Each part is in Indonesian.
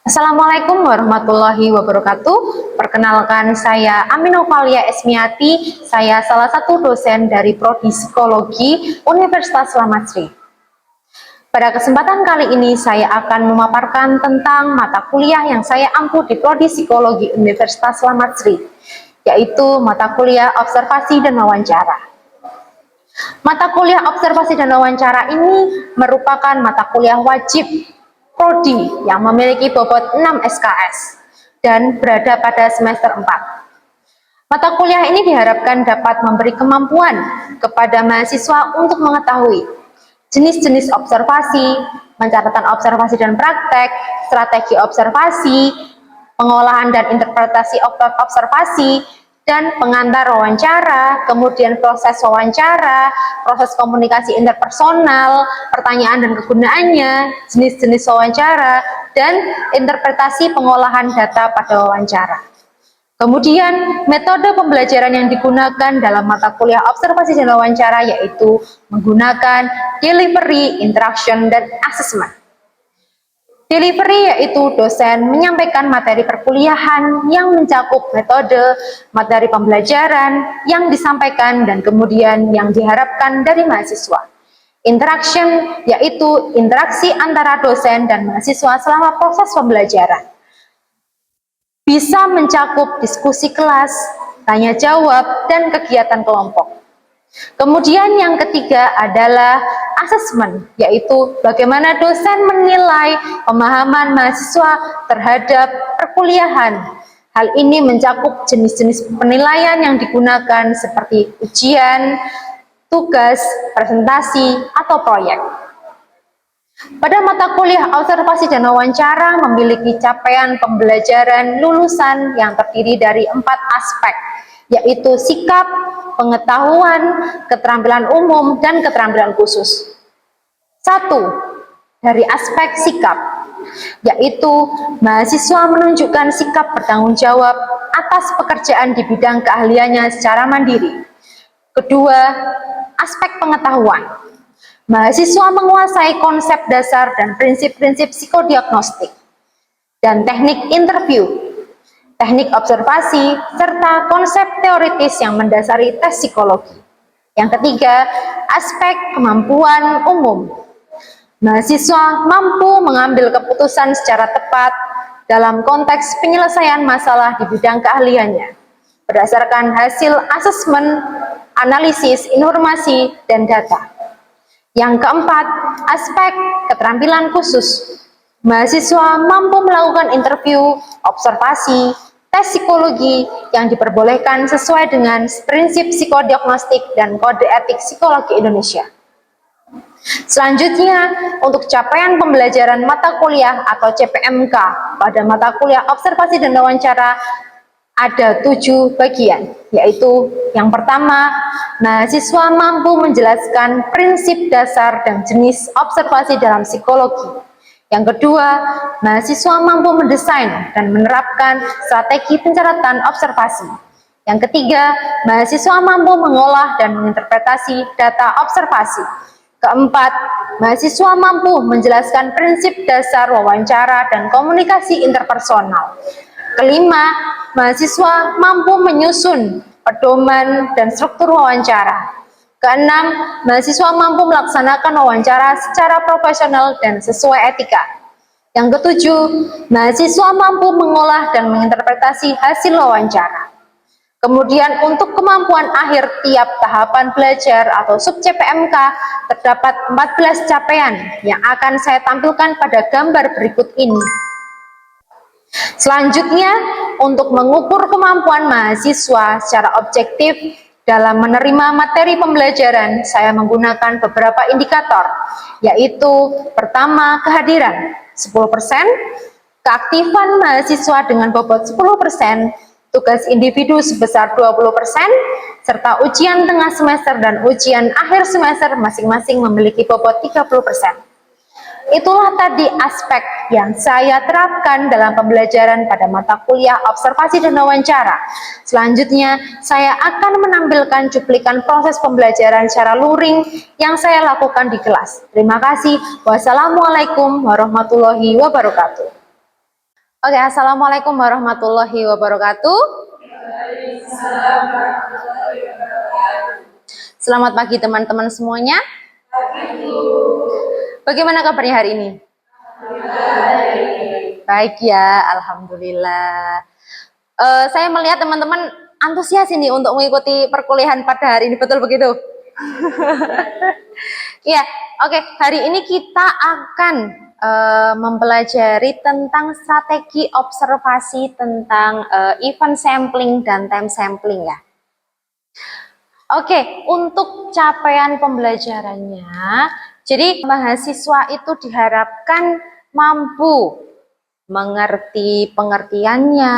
Assalamualaikum warahmatullahi wabarakatuh. Perkenalkan, saya Aminovalia Esmiati. Saya salah satu dosen dari Prodi Psikologi Universitas Selamat Sri. Pada kesempatan kali ini saya akan memaparkan tentang mata kuliah yang saya ampu di Prodi Psikologi Universitas Selamat Sri, yaitu mata kuliah observasi dan wawancara. Mata kuliah observasi dan wawancara ini merupakan mata kuliah wajib Prodi yang memiliki bobot 6 SKS dan berada pada semester 4. Mata kuliah ini diharapkan dapat memberi kemampuan kepada mahasiswa untuk mengetahui jenis-jenis observasi, pencatatan observasi dan praktek, strategi observasi, pengolahan dan interpretasi observasi, dan pengantar wawancara, kemudian proses wawancara, proses komunikasi interpersonal, pertanyaan dan kegunaannya, jenis-jenis wawancara, dan interpretasi pengolahan data pada wawancara. Kemudian, metode pembelajaran yang digunakan dalam mata kuliah observasi dan wawancara yaitu menggunakan delivery, interaction, dan assessment. Delivery yaitu dosen menyampaikan materi perkuliahan yang mencakup metode, materi pembelajaran yang disampaikan dan kemudian yang diharapkan dari mahasiswa. Interaction yaitu interaksi antara dosen dan mahasiswa selama proses pembelajaran. Bisa mencakup diskusi kelas, tanya jawab, dan kegiatan kelompok. Kemudian yang ketiga adalah asesmen, yaitu bagaimana dosen menilai pemahaman mahasiswa terhadap perkuliahan. Hal ini mencakup jenis-jenis penilaian yang digunakan seperti ujian, tugas, presentasi, atau proyek. Pada mata kuliah observasi dan wawancara memiliki capaian pembelajaran lulusan yang terdiri dari 4 aspek, yaitu sikap, pengetahuan, keterampilan umum, dan keterampilan khusus. 1. Dari aspek sikap, yaitu mahasiswa menunjukkan sikap bertanggung jawab atas pekerjaan di bidang keahliannya secara mandiri. Kedua, aspek pengetahuan. Mahasiswa menguasai konsep dasar dan prinsip-prinsip psikodiagnostik dan teknik interview, teknik observasi, serta konsep teoritis yang mendasari tes psikologi. Yang ketiga, aspek kemampuan umum. Mahasiswa mampu mengambil keputusan secara tepat dalam konteks penyelesaian masalah di bidang keahliannya, berdasarkan hasil asesmen, analisis, informasi, dan data. Yang keempat, aspek keterampilan khusus. Mahasiswa mampu melakukan interview, observasi, tes psikologi yang diperbolehkan sesuai dengan prinsip psikodiagnostik dan kode etik psikologi Indonesia. Selanjutnya, untuk capaian pembelajaran mata kuliah atau CPMK pada mata kuliah observasi dan wawancara ada 7 bagian, yaitu yang pertama, mahasiswa mampu menjelaskan prinsip dasar dan jenis observasi dalam psikologi. Yang kedua, mahasiswa mampu mendesain dan menerapkan strategi pencatatan observasi. Yang ketiga, mahasiswa mampu mengolah dan menginterpretasi data observasi. Keempat, mahasiswa mampu menjelaskan prinsip dasar wawancara dan komunikasi interpersonal. Kelima, mahasiswa mampu menyusun pedoman dan struktur wawancara. Keenam, mahasiswa mampu melaksanakan wawancara secara profesional dan sesuai etika. Yang ketujuh, mahasiswa mampu mengolah dan menginterpretasi hasil wawancara. Kemudian untuk kemampuan akhir tiap tahapan belajar atau sub CPMK terdapat 14 capaian yang akan saya tampilkan pada gambar berikut ini. Selanjutnya, untuk mengukur kemampuan mahasiswa secara objektif dalam menerima materi pembelajaran, saya menggunakan beberapa indikator, yaitu pertama, kehadiran 10%, keaktifan mahasiswa dengan bobot 10%, tugas individu sebesar 20%, serta ujian tengah semester dan ujian akhir semester masing-masing memiliki bobot 30%. Itulah tadi aspek yang saya terapkan dalam pembelajaran pada mata kuliah observasi dan wawancara. Selanjutnya, saya akan menampilkan cuplikan proses pembelajaran secara luring yang saya lakukan di kelas. Terima kasih. Wassalamualaikum warahmatullahi wabarakatuh. Oke, assalamualaikum warahmatullahi wabarakatuh. Selamat pagi teman-teman semuanya. Bagaimana kabarnya hari ini? Baik ya, alhamdulillah. Saya melihat teman-teman antusias ini untuk mengikuti perkuliahan pada hari ini, betul begitu? Ya, oke. Hari ini kita akan mempelajari tentang strategi observasi tentang event sampling dan time sampling ya. Oke, untuk capaian pembelajarannya, jadi mahasiswa itu diharapkan mampu mengerti pengertiannya,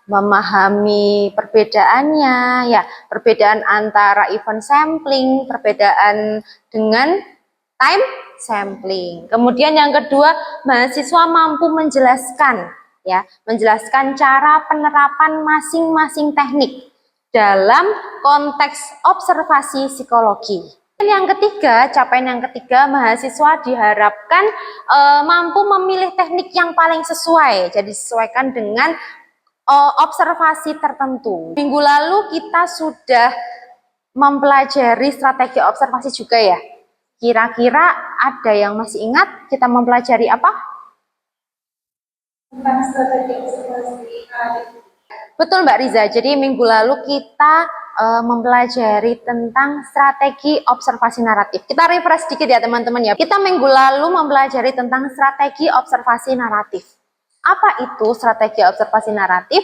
memahami perbedaannya, ya, perbedaan antara event sampling, perbedaan dengan time sampling. Kemudian yang kedua, mahasiswa mampu menjelaskan, ya, menjelaskan cara penerapan masing-masing teknik dalam konteks observasi psikologi. Yang ketiga, capaian yang ketiga, mahasiswa diharapkan mampu memilih teknik yang paling sesuai, jadi disesuaikan dengan observasi tertentu. Minggu lalu kita sudah mempelajari strategi observasi juga ya. Kira-kira ada yang masih ingat kita mempelajari apa? Tentang strategi observasi. Betul Mbak Riza, jadi minggu lalu kita mempelajari tentang strategi observasi naratif. Kita refresh sedikit ya teman-teman ya. Kita minggu lalu mempelajari tentang strategi observasi naratif. Apa itu strategi observasi naratif?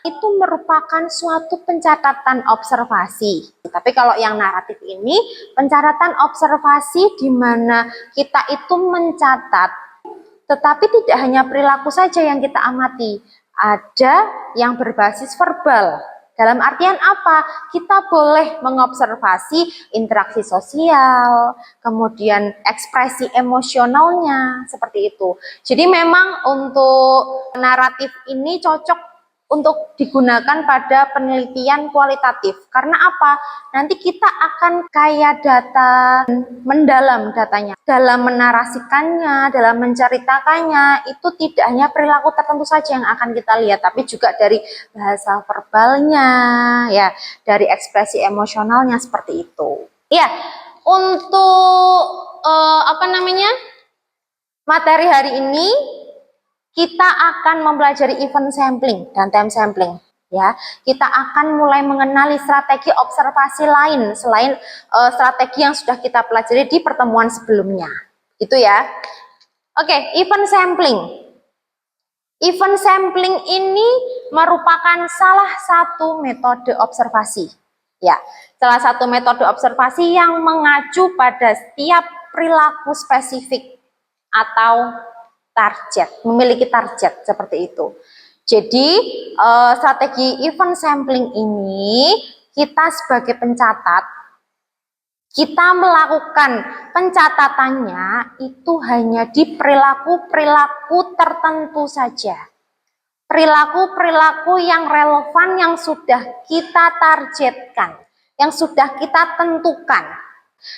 Itu merupakan suatu pencatatan observasi. Tapi kalau yang naratif ini, pencatatan observasi di mana kita itu mencatat, tetapi tidak hanya perilaku saja yang kita amati. Ada yang berbasis verbal. Dalam artian apa? Kita boleh mengobservasi interaksi sosial, kemudian ekspresi emosionalnya, seperti itu. Jadi memang untuk naratif ini cocok untuk digunakan pada penelitian kualitatif. Karena apa? Nanti kita akan kaya data, mendalam datanya. Dalam menarasikannya, dalam menceritakannya, itu tidak hanya perilaku tertentu saja yang akan kita lihat, tapi juga dari bahasa verbalnya, ya, dari ekspresi emosionalnya seperti itu. Ya, untuk materi hari ini kita akan mempelajari event sampling dan time sampling. Ya, kita akan mulai mengenali strategi observasi lain selain strategi yang sudah kita pelajari di pertemuan sebelumnya. Itu ya. Oke, event sampling. Event sampling ini merupakan salah satu metode observasi. Ya, salah satu metode observasi yang mengacu pada setiap perilaku spesifik atau target, memiliki target seperti itu. Jadi strategi event sampling ini kita sebagai pencatat, kita melakukan pencatatannya itu hanya di perilaku-perilaku tertentu saja. Perilaku-perilaku yang relevan yang sudah kita targetkan, yang sudah kita tentukan.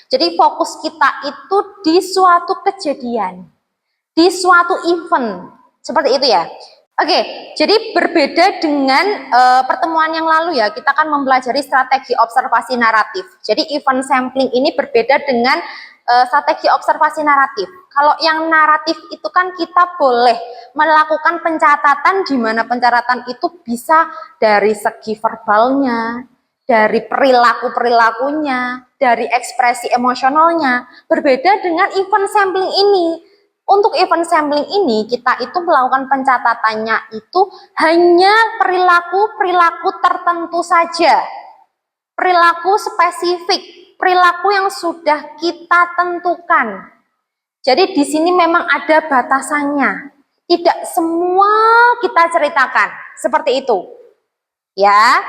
Jadi fokus kita itu di suatu kejadian, di suatu event, seperti itu ya. Oke, jadi berbeda dengan pertemuan yang lalu ya, kita akan mempelajari strategi observasi naratif. Jadi event sampling ini berbeda dengan strategi observasi naratif. Kalau yang naratif itu kan kita boleh melakukan pencatatan, di mana pencatatan itu bisa dari segi verbalnya, dari perilaku-perilakunya, dari ekspresi emosionalnya. Berbeda dengan event sampling ini. Untuk event sampling ini, kita itu melakukan pencatatannya itu hanya perilaku-perilaku tertentu saja. Perilaku spesifik, perilaku yang sudah kita tentukan. Jadi di sini memang ada batasannya. Tidak semua kita ceritakan, seperti itu. Ya.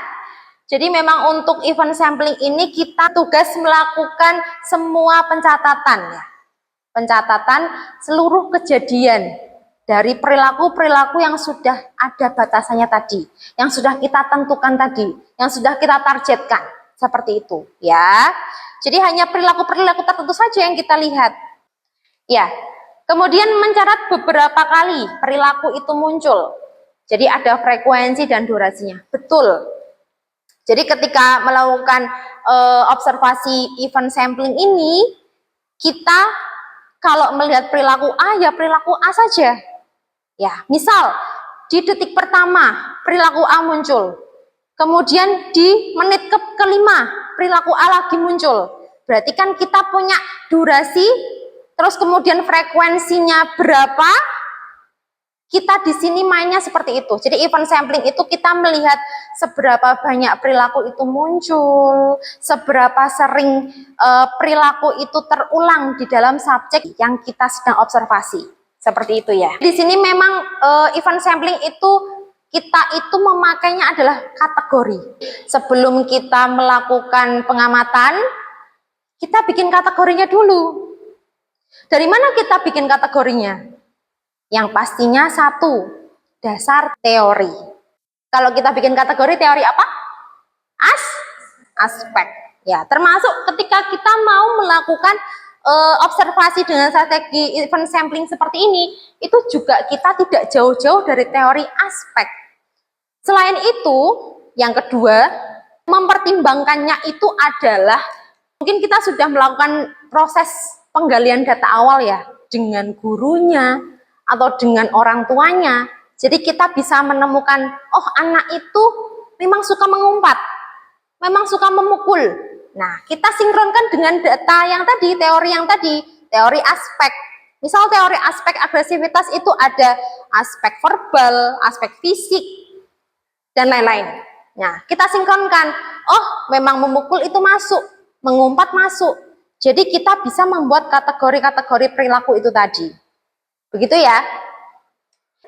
Jadi memang untuk event sampling ini kita tugas melakukan semua pencatatan ya. Pencatatan seluruh kejadian dari perilaku-perilaku yang sudah ada batasannya tadi, yang sudah kita tentukan tadi, yang sudah kita targetkan, seperti itu ya. Jadi hanya perilaku-perilaku tertentu saja yang kita lihat. Ya, Kemudian mencatat beberapa kali perilaku itu muncul. Jadi ada frekuensi dan durasinya. Betul. Jadi ketika melakukan observasi event sampling ini, kita kalau melihat perilaku A, ya perilaku A saja. Ya, misal di detik pertama perilaku A muncul. Kemudian di menit kelima perilaku A lagi muncul. Berarti kan kita punya durasi, terus kemudian frekuensinya berapa, kita di sini mainnya seperti itu. Jadi event sampling itu kita melihat seberapa banyak perilaku itu muncul, seberapa sering perilaku itu terulang di dalam subjek yang kita sedang observasi. Seperti itu ya. Di sini memang event sampling itu kita itu memakainya adalah kategori. Sebelum kita melakukan pengamatan, kita bikin kategorinya dulu. Dari mana kita bikin kategorinya? Yang pastinya satu, dasar teori. Kalau kita bikin kategori teori apa? Aspek. Ya, termasuk ketika kita mau melakukan observasi dengan strategi event sampling seperti ini, itu juga kita tidak jauh-jauh dari teori aspek. Selain itu, yang kedua, mempertimbangkannya itu adalah, mungkin kita sudah melakukan proses penggalian data awal ya, dengan gurunya, atau dengan orang tuanya. Jadi kita bisa menemukan, oh anak itu memang suka mengumpat, memang suka memukul. Nah, kita sinkronkan dengan data yang tadi, teori yang tadi, teori aspek. Misal teori aspek agresivitas itu ada aspek verbal, aspek fisik, dan lain-lain. Nah, kita sinkronkan, oh memang memukul itu masuk, mengumpat masuk. Jadi kita bisa membuat kategori-kategori perilaku itu tadi. Begitu ya.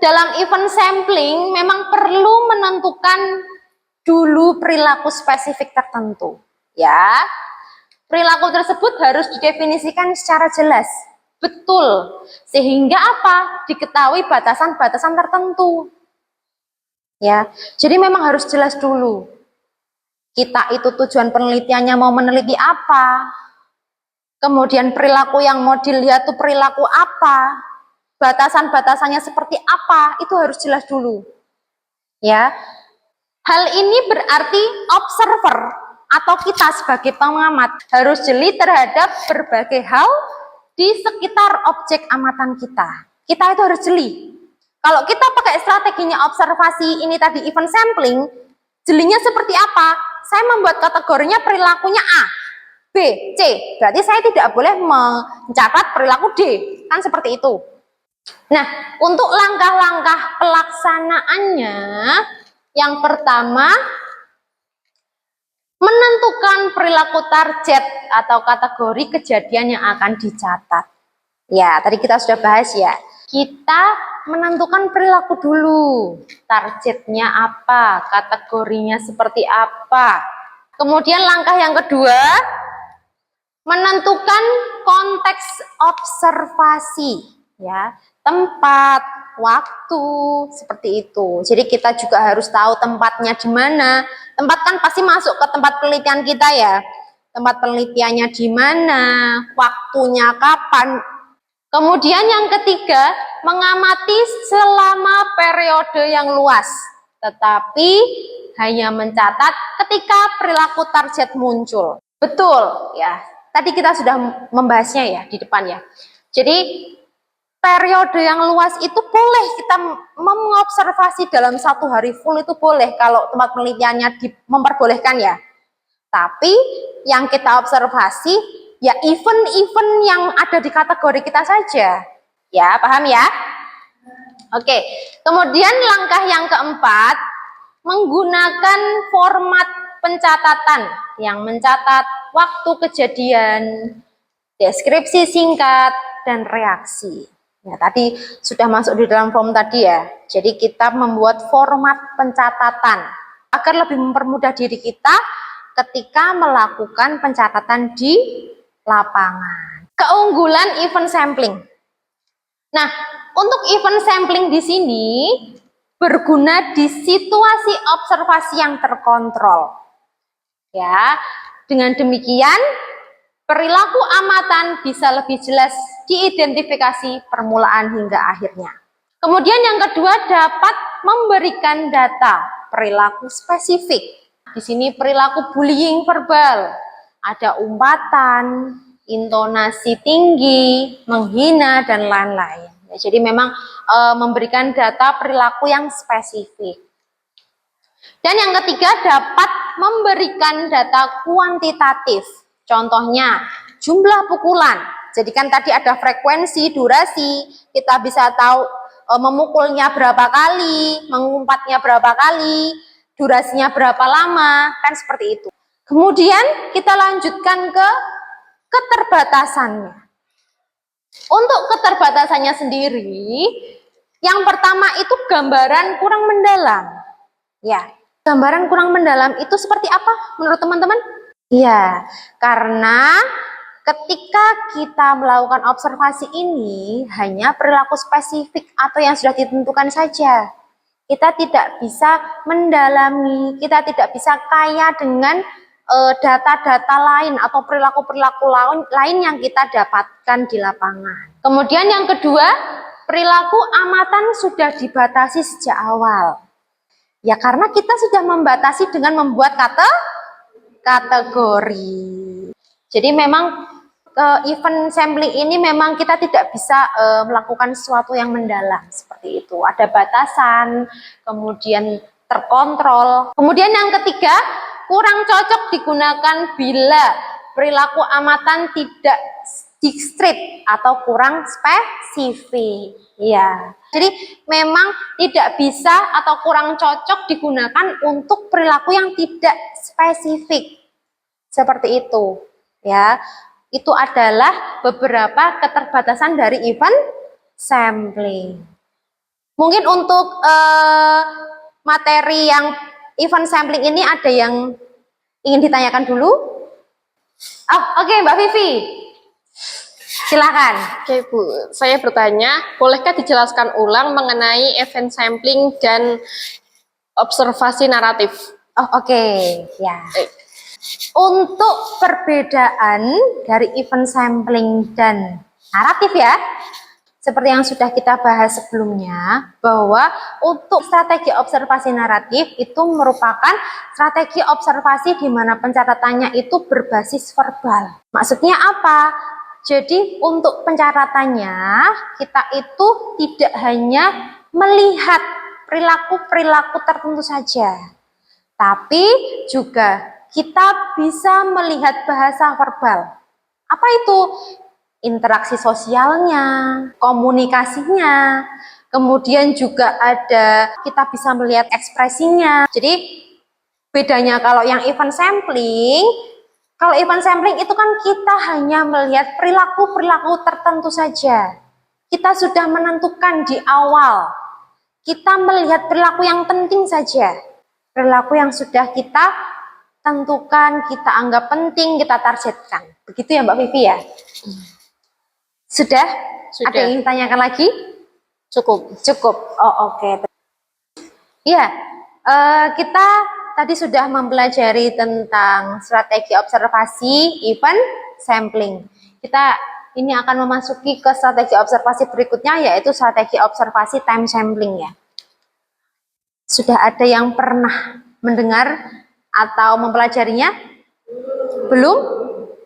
Dalam event sampling memang perlu menentukan dulu perilaku spesifik tertentu. Ya. Perilaku tersebut harus didefinisikan secara jelas. Betul. Sehingga apa? Diketahui batasan-batasan tertentu. Ya. Jadi memang harus jelas dulu. Kita itu tujuan penelitiannya mau meneliti apa? Kemudian perilaku yang mau dilihat itu perilaku apa? Batasan-batasannya seperti apa, itu harus jelas dulu. Ya. Hal ini berarti observer atau kita sebagai pengamat harus jeli terhadap berbagai hal di sekitar objek amatan kita. Kita itu harus jeli. Kalau kita pakai strateginya observasi ini tadi event sampling, jelinya seperti apa? Saya membuat kategorinya perilakunya A, B, C. Berarti saya tidak boleh mencatat perilaku D. Kan seperti itu. Nah, untuk langkah-langkah pelaksanaannya, yang pertama, menentukan perilaku target atau kategori kejadian yang akan dicatat. Ya, tadi kita sudah bahas ya. Kita menentukan perilaku dulu. Targetnya apa? Kategorinya seperti apa? Kemudian langkah yang kedua, menentukan konteks observasi. Ya, tempat, waktu, seperti itu. Jadi kita juga harus tahu tempatnya di mana. Tempat kan pasti masuk ke tempat penelitian kita ya. Tempat penelitiannya di mana, waktunya kapan. Kemudian yang ketiga, mengamati selama periode yang luas. Tetapi hanya mencatat ketika perilaku target muncul. Betul ya. Tadi kita sudah membahasnya ya di depan ya. Jadi periode yang luas itu boleh kita mengobservasi dalam satu hari full, itu boleh kalau tempat penelitiannya memperbolehkan ya. Tapi yang kita observasi ya event-event yang ada di kategori kita saja. Ya, paham ya? Oke, kemudian langkah yang keempat, menggunakan format pencatatan yang mencatat waktu kejadian, deskripsi singkat, dan reaksi. Ya, tadi sudah masuk di dalam form tadi ya. Jadi kita membuat format pencatatan agar lebih mempermudah diri kita ketika melakukan pencatatan di lapangan. Keunggulan event sampling. Nah, untuk event sampling di sini berguna di situasi observasi yang terkontrol. Ya, dengan demikian Perilaku amatan bisa lebih jelas diidentifikasi permulaan hingga akhirnya. Kemudian yang kedua, dapat memberikan data perilaku spesifik. Di sini perilaku bullying verbal, ada umpatan, intonasi tinggi, menghina, dan lain-lain. Ya, jadi memang memberikan data perilaku yang spesifik. Dan yang ketiga, dapat memberikan data kuantitatif. Contohnya, jumlah pukulan. Jadi kan tadi ada frekuensi, durasi, kita bisa tahu memukulnya berapa kali, mengumpatnya berapa kali, durasinya berapa lama, kan seperti itu. Kemudian kita lanjutkan ke keterbatasannya. Untuk keterbatasannya sendiri, yang pertama itu gambaran kurang mendalam. Ya, gambaran kurang mendalam itu seperti apa menurut teman-teman? Ya, karena ketika kita melakukan observasi ini hanya perilaku spesifik atau yang sudah ditentukan saja. Kita tidak bisa mendalami, kita tidak bisa kaya dengan data-data lain atau perilaku-perilaku lain yang kita dapatkan di lapangan. Kemudian yang kedua, perilaku amatan sudah dibatasi sejak awal. Ya karena kita sudah membatasi dengan membuat kategori. Jadi memang event sampling ini memang kita tidak bisa melakukan sesuatu yang mendalam seperti itu. Ada batasan, kemudian terkontrol. Kemudian yang ketiga, kurang cocok digunakan bila perilaku amatan tidak discrete atau kurang spesifik. Ya, jadi memang tidak bisa atau kurang cocok digunakan untuk perilaku yang tidak spesifik. Seperti itu, ya. Itu adalah beberapa keterbatasan dari event sampling. Mungkin untuk materi yang event sampling ini ada yang ingin ditanyakan dulu? Oh, oke, Mbak Vivi. Silakan. Oke Bu, saya bertanya, bolehkah dijelaskan ulang mengenai event sampling dan observasi naratif? Oh, oke. Ya. Untuk perbedaan dari event sampling dan naratif ya, seperti yang sudah kita bahas sebelumnya, bahwa untuk strategi observasi naratif itu merupakan strategi observasi di mana pencatatannya itu berbasis verbal. Maksudnya apa? Jadi untuk pencatatannya kita itu tidak hanya melihat perilaku-perilaku tertentu saja, tapi juga kita bisa melihat bahasa verbal. Apa itu? Interaksi sosialnya, komunikasinya, kemudian juga ada kita bisa melihat ekspresinya. Jadi bedanya kalau yang event sampling, kalau event sampling itu kan kita hanya melihat perilaku-perilaku tertentu saja. Kita sudah menentukan di awal. Kita melihat perilaku yang penting saja. Perilaku yang sudah kita tentukan, kita anggap penting, kita targetkan. Begitu ya Mbak Vivi ya? Sudah? Ada yang ingin tanyakan lagi? Cukup. Cukup. Oh, oke. Iya, kita tadi sudah mempelajari tentang strategi observasi event sampling. Kita ini akan memasuki ke strategi observasi berikutnya, yaitu strategi observasi time sampling ya. Sudah ada yang pernah mendengar atau mempelajarinya? Belum?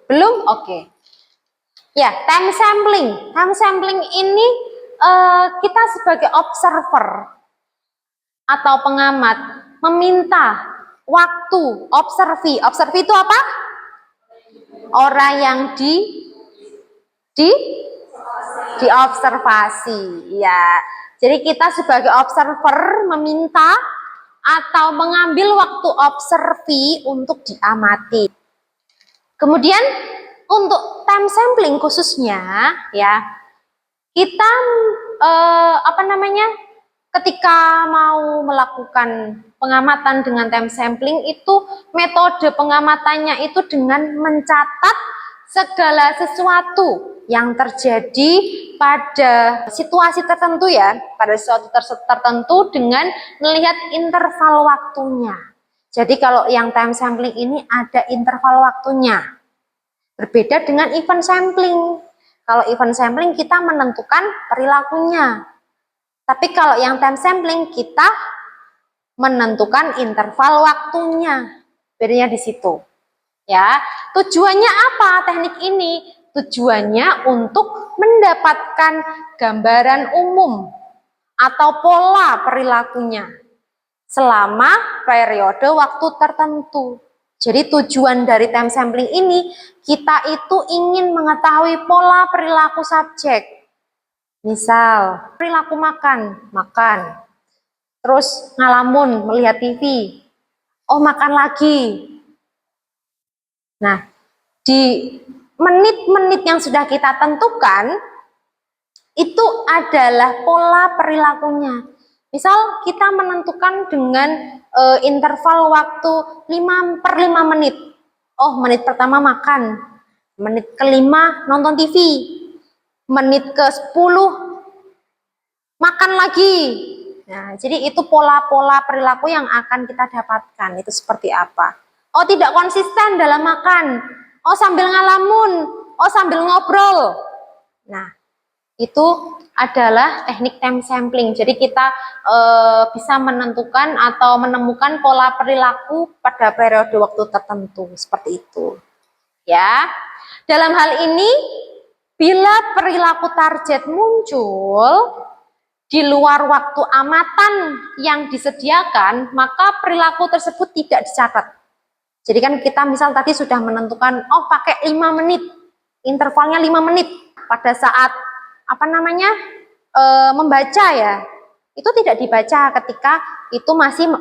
Belum? Oke. Ya, time sampling. Time sampling ini kita sebagai observer atau pengamat meminta waktu observi. Observi itu apa? Orang yang diobservasi. Ya. Jadi kita sebagai observer meminta atau mengambil waktu observi untuk diamati. Kemudian untuk time sampling khususnya ya, kita ketika mau melakukan pengamatan dengan time sampling itu metode pengamatannya itu dengan mencatat segala sesuatu yang terjadi pada situasi tertentu ya, pada situasi tertentu dengan melihat interval waktunya. Jadi kalau yang time sampling ini ada interval waktunya. Berbeda dengan event sampling. Kalau event sampling kita menentukan perilakunya. Tapi kalau yang time sampling kita menentukan interval waktunya. Bedanya di situ. Ya, tujuannya apa teknik ini? Tujuannya untuk mendapatkan gambaran umum atau pola perilakunya selama periode waktu tertentu. Jadi tujuan dari time sampling ini, kita itu ingin mengetahui pola perilaku subjek. Misal, perilaku makan. Terus ngalamun, melihat TV. Oh, makan lagi. Nah, di menit-menit yang sudah kita tentukan, itu adalah pola perilakunya. Misal kita menentukan dengan interval waktu 5/5 menit. Oh, menit pertama makan, menit kelima nonton TV, menit ke-10 makan lagi. Nah, jadi itu pola-pola perilaku yang akan kita dapatkan. Itu seperti apa? Oh, tidak konsisten dalam makan. Oh, sambil ngalamun. Oh, sambil ngobrol. Nah, itu adalah teknik time sampling. Jadi kita bisa menentukan atau menemukan pola perilaku pada periode waktu tertentu seperti itu. Ya, dalam hal ini bila perilaku target muncul di luar waktu amatan yang disediakan, maka perilaku tersebut tidak dicatat. Jadi kan kita misal tadi sudah menentukan, oh pakai 5 menit, intervalnya 5 menit pada saat membaca ya, itu tidak dibaca ketika itu masih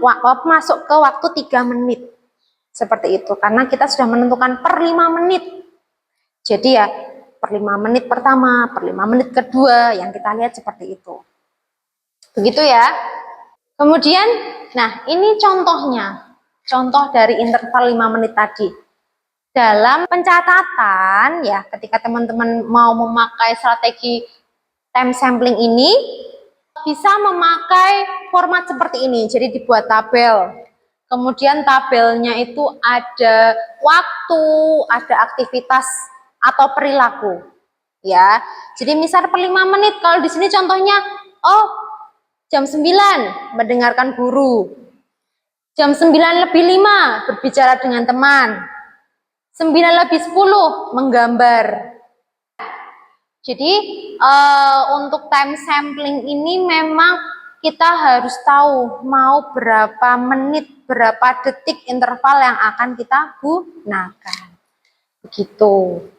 masuk ke waktu 3 menit seperti itu, karena kita sudah menentukan per 5 menit. Jadi ya per 5 menit pertama, per 5 menit kedua yang kita lihat seperti itu, begitu ya. Kemudian nah ini contoh dari interval 5 menit tadi. Dalam pencatatan ya, ketika teman-teman mau memakai strategi time sampling ini, bisa memakai format seperti ini. Jadi dibuat tabel. Kemudian tabelnya itu ada waktu, ada aktivitas atau perilaku. Ya. Jadi misal per 5 menit, kalau di sini contohnya, oh jam 9 mendengarkan guru. Jam 9:05 berbicara dengan teman. 9:10 menggambar. Jadi untuk time sampling ini memang kita harus tahu mau berapa menit, berapa detik interval yang akan kita gunakan. Begitu.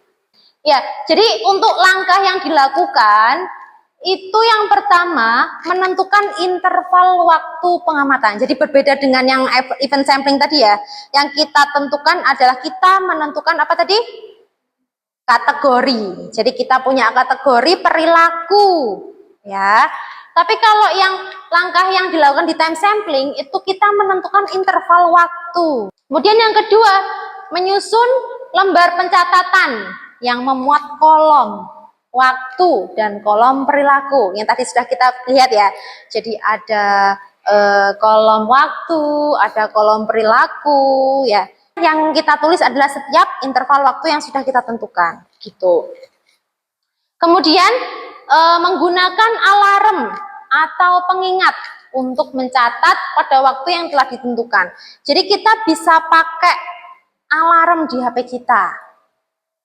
Ya, jadi untuk langkah yang dilakukan itu yang pertama menentukan interval waktu pengamatan. Jadi berbeda dengan yang event sampling tadi ya. Yang kita tentukan adalah kita menentukan apa tadi? Kategori. Jadi kita punya kategori perilaku ya. Tapi kalau yang langkah yang dilakukan di time sampling itu kita menentukan interval waktu. Kemudian yang kedua, menyusun lembar pencatatan yang memuat kolom waktu dan kolom perilaku yang tadi sudah kita lihat ya. Jadi ada kolom waktu, ada kolom perilaku ya. Yang kita tulis adalah setiap interval waktu yang sudah kita tentukan gitu. Kemudian menggunakan alarm atau pengingat untuk mencatat pada waktu yang telah ditentukan. Jadi kita bisa pakai alarm di HP kita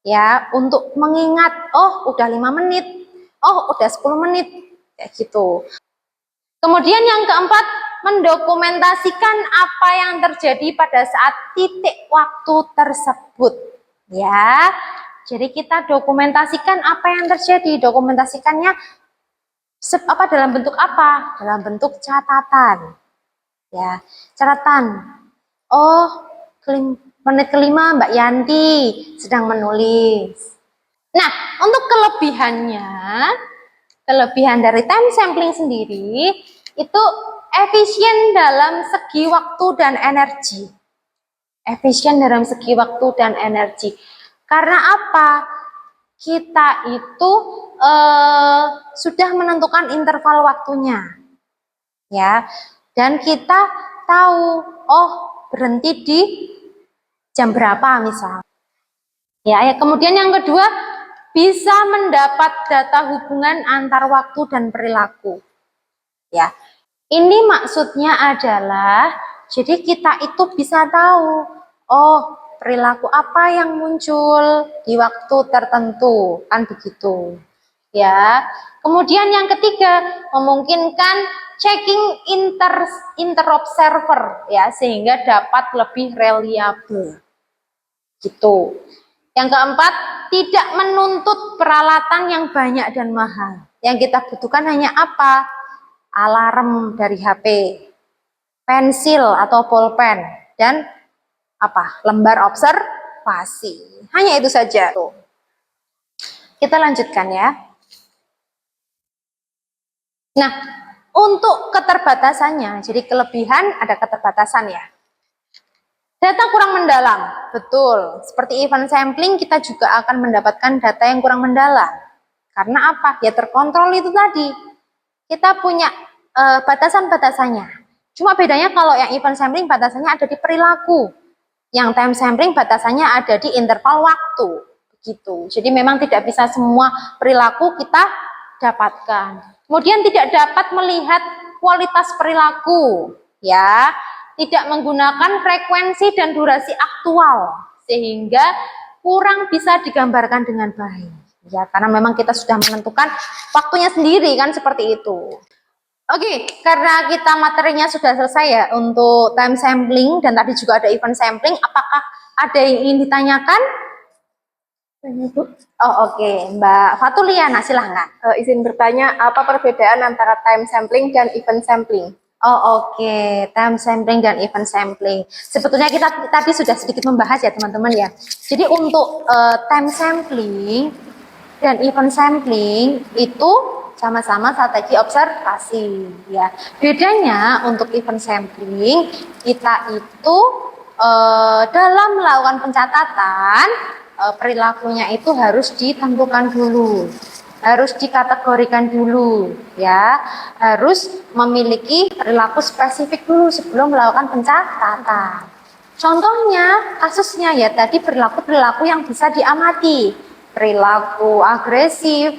ya, untuk mengingat, oh udah 5 menit, oh udah 10 menit, kayak gitu. Kemudian yang keempat, mendokumentasikan apa yang terjadi pada saat titik waktu tersebut. Ya, jadi kita dokumentasikan apa yang terjadi. Dokumentasikannya dalam bentuk apa? Dalam bentuk catatan. Ya, catatan. Oh, menit kelima Mbak Yanti sedang menulis. Nah, untuk kelebihan dari time sampling sendiri itu efisien dalam segi waktu dan energi. Efisien dalam segi waktu dan energi. Karena apa? Kita itu sudah menentukan interval waktunya. Ya. Dan kita tahu, oh berhenti di jam berapa misal. Ya, kemudian yang kedua, bisa mendapat data hubungan antar waktu dan perilaku. Ya, ini maksudnya adalah, jadi kita itu bisa tahu, oh perilaku apa yang muncul di waktu tertentu, kan begitu. Ya, kemudian yang ketiga, memungkinkan checking interobserver, ya, sehingga dapat lebih reliable. Gitu. Yang keempat, tidak menuntut peralatan yang banyak dan mahal. Yang kita butuhkan hanya apa? Alarm dari HP, pensil atau pulpen, dan apa? Lembar observasi. Hanya itu saja. Tuh. Kita lanjutkan ya. Nah, untuk keterbatasannya, jadi kelebihan ada keterbatasan ya. Data kurang mendalam, betul. Seperti event sampling, kita juga akan mendapatkan data yang kurang mendalam. Karena apa? Ya terkontrol itu tadi. Kita punya batasan-batasannya. Cuma bedanya kalau yang event sampling batasannya ada di perilaku. Yang time sampling batasannya ada di interval waktu. Begitu. Jadi memang tidak bisa semua perilaku kita dapatkan. Kemudian tidak dapat melihat kualitas perilaku. Ya, tidak menggunakan frekuensi dan durasi aktual sehingga kurang bisa digambarkan dengan baik ya, karena memang kita sudah menentukan waktunya sendiri kan, seperti itu. Oke, karena kita materinya sudah selesai ya untuk time sampling dan tadi juga ada event sampling, apakah ada yang ingin ditanyakan? Oh oke, Mbak Fatuliana silahkan. Izin bertanya, apa perbedaan antara time sampling dan event sampling? Oh oke, time sampling dan event sampling. Sebetulnya kita tadi sudah sedikit membahas ya teman-teman ya. Jadi untuk time sampling dan event sampling itu sama-sama strategi observasi ya. Bedanya untuk event sampling kita itu dalam melakukan pencatatan perilakunya itu harus ditentukan dulu. Harus dikategorikan dulu ya, harus memiliki perilaku spesifik dulu sebelum melakukan pencatatan. Contohnya kasusnya ya tadi perilaku-perilaku yang bisa diamati, perilaku agresif,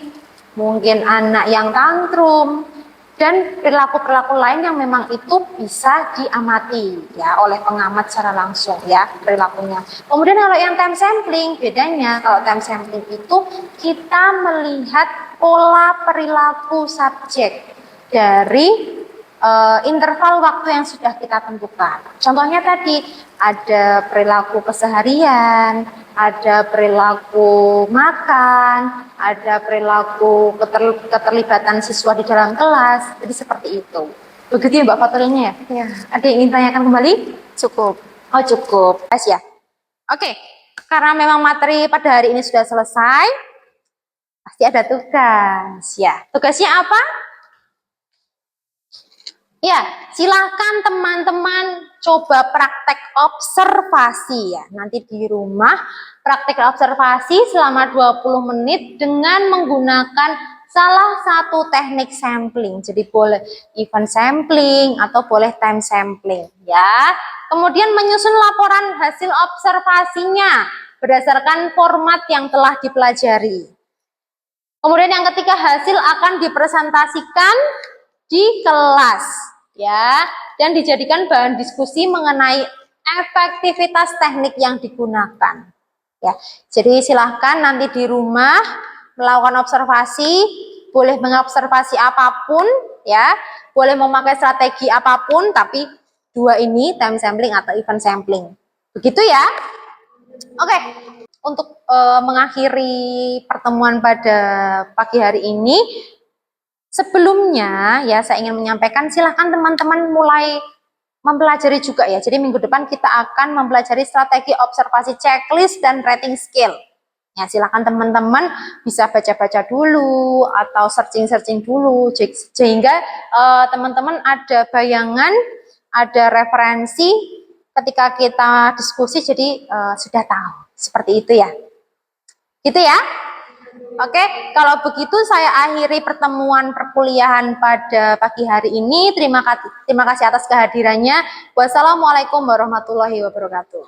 mungkin anak yang tantrum, dan perilaku-perilaku lain yang memang itu bisa diamati ya oleh pengamat secara langsung ya perilakunya. Kemudian kalau yang time sampling, bedanya kalau time sampling itu kita melihat pola perilaku subjek dari interval waktu yang sudah kita tentukan. Contohnya tadi ada perilaku keseharian, ada perilaku makan, ada perilaku keterlibatan siswa di dalam kelas. Jadi seperti itu. Begitu ya Mbak Fatulinya ya? Ya. Ada yang ingin tanyakan kembali? Cukup. Oh cukup. Ya. Oke, karena memang materi pada hari ini sudah selesai, pasti ada tugas. Ya, tugasnya apa? Ya, silahkan teman-teman coba praktek observasi ya. Nanti di rumah praktek observasi selama 20 menit dengan menggunakan salah satu teknik sampling. Jadi boleh event sampling atau boleh time sampling ya. Kemudian menyusun laporan hasil observasinya berdasarkan format yang telah dipelajari. Kemudian yang ketiga, hasil akan dipresentasikan di kelas ya, dan dijadikan bahan diskusi mengenai efektivitas teknik yang digunakan ya. Jadi silahkan nanti di rumah melakukan observasi, boleh mengobservasi apapun ya, boleh memakai strategi apapun, tapi dua ini time sampling atau event sampling, begitu ya. Oke, untuk mengakhiri pertemuan pada pagi hari ini, sebelumnya ya saya ingin menyampaikan silahkan teman-teman mulai mempelajari juga ya. Jadi minggu depan kita akan mempelajari strategi observasi checklist dan rating scale. Ya silahkan teman-teman bisa baca-baca dulu atau searching-searching dulu sehingga teman-teman ada bayangan, ada referensi ketika kita diskusi, jadi sudah tahu seperti itu ya. Gitu ya. Oke, kalau begitu saya akhiri pertemuan perkuliahan pada pagi hari ini. Terima kasih atas kehadirannya. Wassalamualaikum warahmatullahi wabarakatuh.